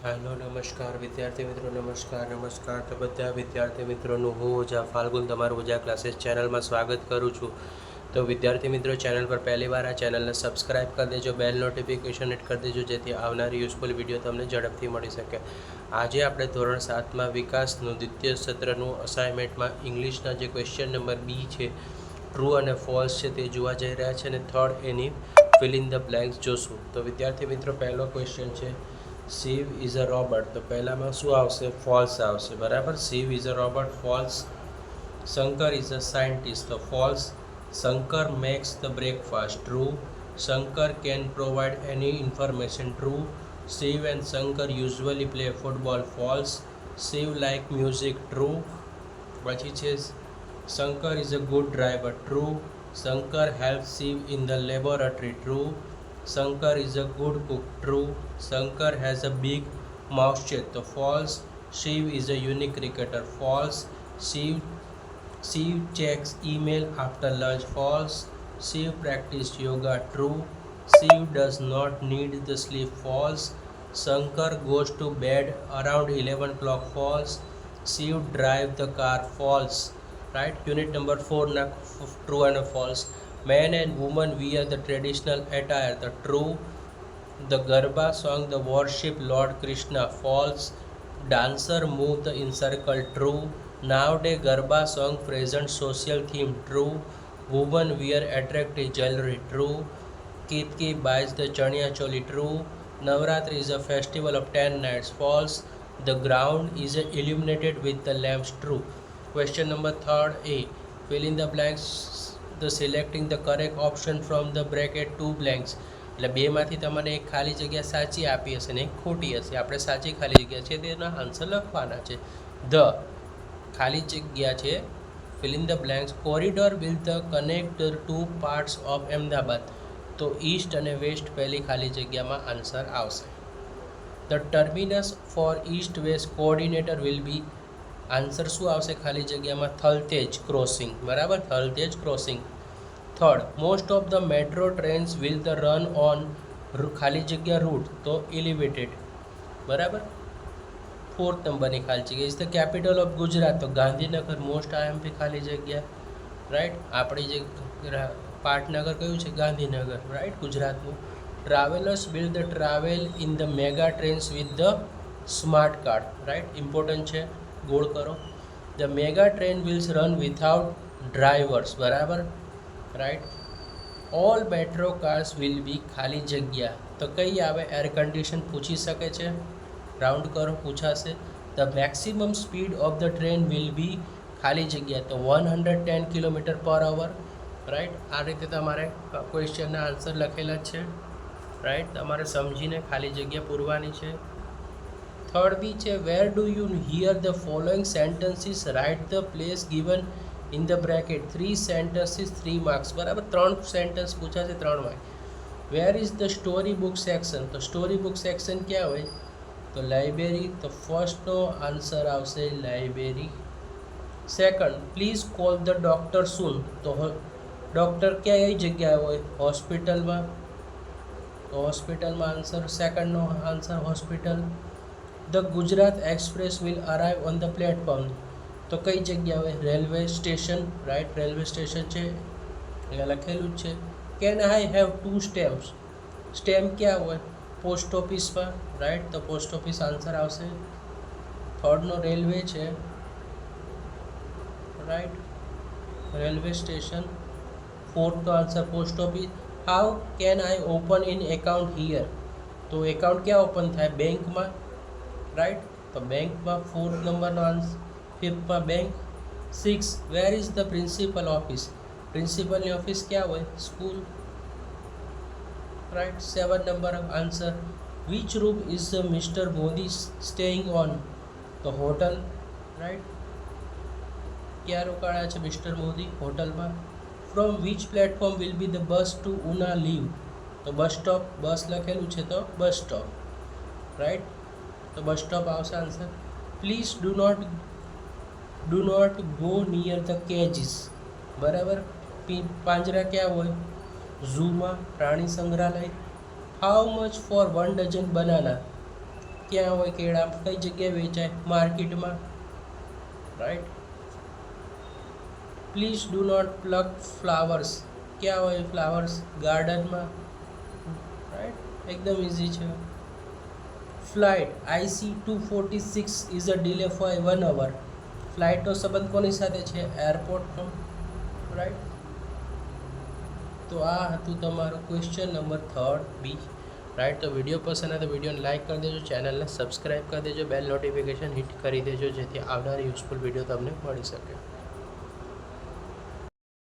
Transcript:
Hello નમસ્કાર વિદ્યાર્થી મિત્રો, નમસ્કાર તો બધા વિદ્યાર્થી મિત્રોનું હું ઓજા ફાલ્ગુન તમારું ઓજા ક્લાસીસ ચેનલમાં સ્વાગત કરું છું. તો વિદ્યાર્થી મિત્રો, ચેનલ પર પહેલી વાર આ ચેનલને સબસ્ક્રાઇબ કરી દેજો, બેલ નોટિફિકેશન હિટ કરી દેજો, જેથી આવનારી યુઝફુલ વિડીયો તમને ઝડપથી મળી શકે. આજે આપણે ધોરણ 7માં વિકાસનું દ્વિતીય સત્રનું અસાઇનમેન્ટમાં ઇંગ્લિશના જે ક્વેશ્ચન નંબર બી છે, ટ્રુ અને ફોલ્સ છે, તે જોવા જઈ રહ્યા છે અને થર્ડ એની ફિલ ઇન ધ બ્લેન્ક્સ જોશું. તો વિદ્યાર્થી મિત્રો, પહેલો ક્વેશ્ચન છે શિવ ઇઝ અ રોબોટ. તો પહેલામાં શું આવશે? ફોલ્સ આવશે. બરાબર. Shiv is a robot, false. Shankar is a scientist. તો false. Shankar makes the breakfast. True. Shankar can provide any information. True. Shiv and Shankar usually play football. False. Shiv like music. True. પછી છે Shankar is a good driver. True. Shankar help Shiv in the laboratory. True. Shankar is a good cook. True. Shankar has a big mouth shape. So false. Shiv is a unique cricketer. False. Shiv checks email after lunch. False. Shiv practiced yoga. True. Shiv does not need the sleep. False. Shankar goes to bed around 11 o'clock. False. Shiv drive the car. False. Right. Unit number 4 na true and false. Men and women wear the traditional attire. The true. The Garba song the worship Lord Krishna. False. Dancer move in circle. True. Nowadays Garba song present social theme. True. Women wear attractive jewelry. True. Kitki buys the chaniya choli. True. Navratri is a festival of 10 nights. False. The ground is illuminated with the lamps. True. Question number 3rd A. Fill in the blanks. The selecting the correct option from the bracket 2 blanks. એટલે બેમાંથી તમારે એક ખાલી જગ્યા સાચી આપી હશે અને એક ખોટી હશે. આપણે સાચી ખાલી જગ્યા છે તેના આન્સર લખવાના છે. ધ ખાલી જગ્યા છે fill in the blanks. Corridor will the connect the two parts of Ahmedabad. તો ઈસ્ટ અને વેસ્ટ પહેલી ખાલી જગ્યામાં આન્સર આવશે. The terminus for east west coordinator will be. Answer શું આવશે ખાલી જગ્યામાં? થલતેજ ક્રોસિંગ. બરાબર, Thaltej crossing. Third, most of the metro trains will the run on ખાલી જગ્યા રૂટ. તો એલિવેટેડ. બરાબર. ફોર્થ નંબરની ખાલી જગ્યા is the capital of Gujarat. તો ગાંધીનગર. મોસ્ટ આઈએમપી ખાલી જગ્યા. રાઈટ. આપણી જે પાટનગર કયું છે? ગાંધીનગર. રાઈટ, ગુજરાતનું. Travellers will the travel in the mega trains with the smart card. Right, important છે. ગોળ કરો. The mega train wills run without drivers. બરાબર. Right. All metro cars will be ખાલી જગ્યા. તો કઈ આવે? એર કન્ડિશન પૂછી શકે છે. રાઉન્ડ કરો, પૂછાશે. The maximum speed of the train will be ખાલી જગ્યા. તો 110 km/h. રાઈટ. આ રીતે તમારે ક્વેશ્ચનના આન્સર લખેલા જ છે. રાઈટ. તમારે સમજીને ખાલી જગ્યા પૂરવાની છે. થર્ડ બી છે where do you hear the following sentences write the place given in the bracket. 3 sentences 3 marks. બરાબર. 3 સેન્ટેન્સ પૂછાશે, 3 mark. Where is the story book section. તો સ્ટોરી બુક સેક્શન ક્યાં હોય? તો લાઇબ્રેરી. તો ફર્સ્ટનો આન્સર આવશે library. Second, please call the doctor soon. તો ડૉક્ટર ક્યાં કઈ જગ્યાએ હોય? હોસ્પિટલમાં. તો હોસ્પિટલમાં આન્સર. સેકન્ડનો answer hospital. The Gujarat express will arrive on the platform. તો કઈ જગ્યા હોય? Railway station. Right, railway station છે, અહીંયા લખેલું જ છે. Can I have 2 stamps. Stamp ક્યાં હોય? પોસ્ટ ઓફિસમાં. રાઈટ, તો પોસ્ટ ઓફિસ આન્સર આવશે. થર્ડનો રેલવે છે. Right, railway station. ફોર્થનો answer post office. How can I open an account here. તો એકાઉન્ટ ક્યાં ઓપન થાય? બેંકમાં. રાઈટ, તો બેંકમાં. ફોર્થ નંબરનો આન્સર. ફિફ્થમાં bank. 6, where is the principal office. પ્રિન્સિપલની ઓફિસ ક્યાં હોય? School. Right. 7 number answer. Which room is mister Modi staying on. તો હોટલ. રાઈટ, ક્યાં રોકાણા છે મિસ્ટર મોદી? હોટલમાં. From which platform will be the bus to Una leave. તો બસ સ્ટોપ. બસ લખેલું છે તો બસ સ્ટોપ. રાઈટ, તો બસ સ્ટોપ આવશે answer. Please do not go near the cages. બરાબર. પાંજરા ક્યાં હોય? ઝૂમાં. પ્રાણી સંગ્રહાલય. How much for 1 dozen banana. ક્યાં હોય કેળા, કઈ જગ્યાએ વેચાય? માર્કેટમાં, right. Please do not pluck flowers, ક્યાં હોય ફ્લાવર્સ? ગાર્ડનમાં, રાઈટ. એકદમ ઇઝી છે. Flight IC246 is a delay for 1 hour. ફ્લાઇટનો સંબંધ કોની સાથે છે? એરપોર્ટનો, રાઈટ. તો આ હતું તમારું ક્વેશ્ચન નંબર 3B, રાઈટ. તો વિડીયો પસંદ આવે તો વિડીયોને લાઇક કરી દેજો, ચેનલને સબસ્ક્રાઈબ કરી દેજો, બેલ નોટિફિકેશન હિટ કરી દેજો, જેથી આવનાર યુઝફુલ વિડીયો તમને મળી શકે.